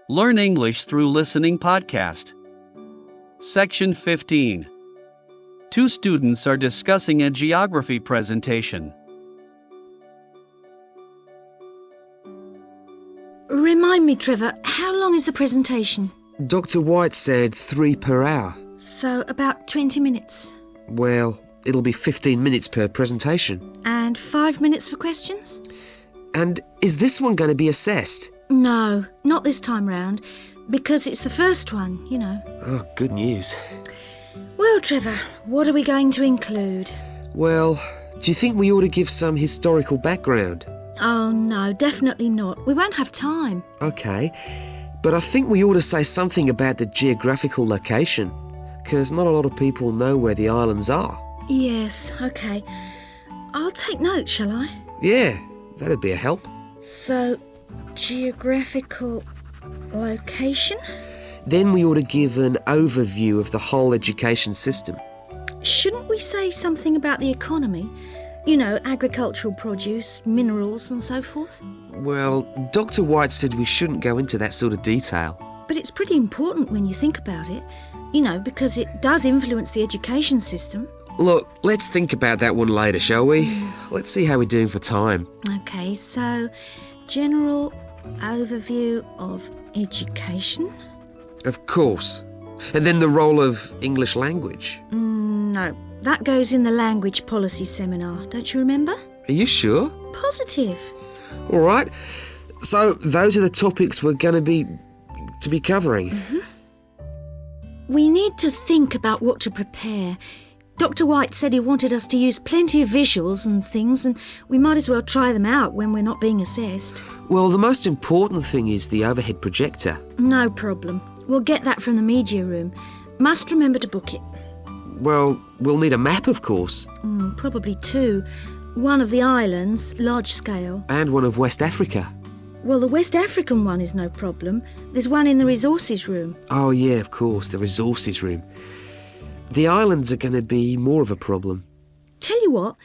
Learn English through listening podcast. Section 15. Two students are discussing a geography presentation. Remind me, Trevor, how long is the presentation? Dr. White said 3 per hour. So about 20 minutes. Well, it'll be 15 minutes per presentation. And 5 minutes for questions? And is this one going to be assessed? No, not this time round, because it's the first one, you know. Oh, good news. Well, Trevor, what are we going to include? Well, do you think we ought to give some historical background? Oh, no, definitely not. We won't have time. Okay, but I think we ought to say something about the geographical location, because not a lot of people know where the islands are. Yes, OK. I'll take notes, shall I? Yeah, that'd be a help. So, geographical location? Then we ought to give an overview of the whole education system. Shouldn't we say something about the economy? You know, agricultural produce, minerals and so forth? Well, Dr. White said we shouldn't go into that sort of detail. But it's pretty important when you think about it, you know, because it does influence the education system. Look, let's think about that one later, shall we? Let's see how we're doing for time. OK, so general overview of education? Of course. And then the role of English language. No, that goes in the language policy seminar, don't you remember? Are you sure? Positive. All right. So those are the topics we're going to be covering. We need to think about what to prepare. Dr. White said he wanted us to use plenty of visuals and things, and we might as well try them out when we're not being assessed. Well, the most important thing is the overhead projector. No problem. We'll get that from the media room. Must remember to book it. Well, we'll need a map, of course. Probably 2. One of the islands, large scale. And one of West Africa. Well, the West African one is no problem. There's one in the resources room. Oh, yeah, of course, the resources room. The islands are going to be more of a problem. Tell you what,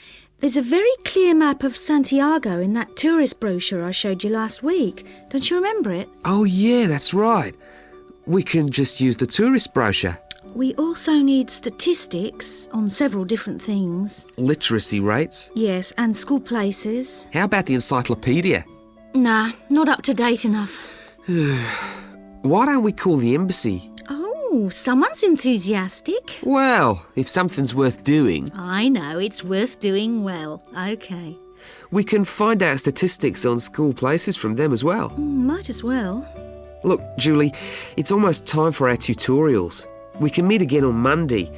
there's a very clear map of Santiago in that tourist brochure I showed you last week. Don't you remember it? Oh, yeah, that's right. We can just use the tourist brochure. We also need statistics on several different things. Literacy rates. Yes, and school places. How about the encyclopedia? Nah, not up to date enough. Why don't we call the embassy? Oh, someone's enthusiastic. Well, if something's worth doing. I know, it's worth doing well. OK. We can find out statistics on school places from them as well. Might as well. Look, Julie, it's almost time for our tutorials. We can meet again on Monday,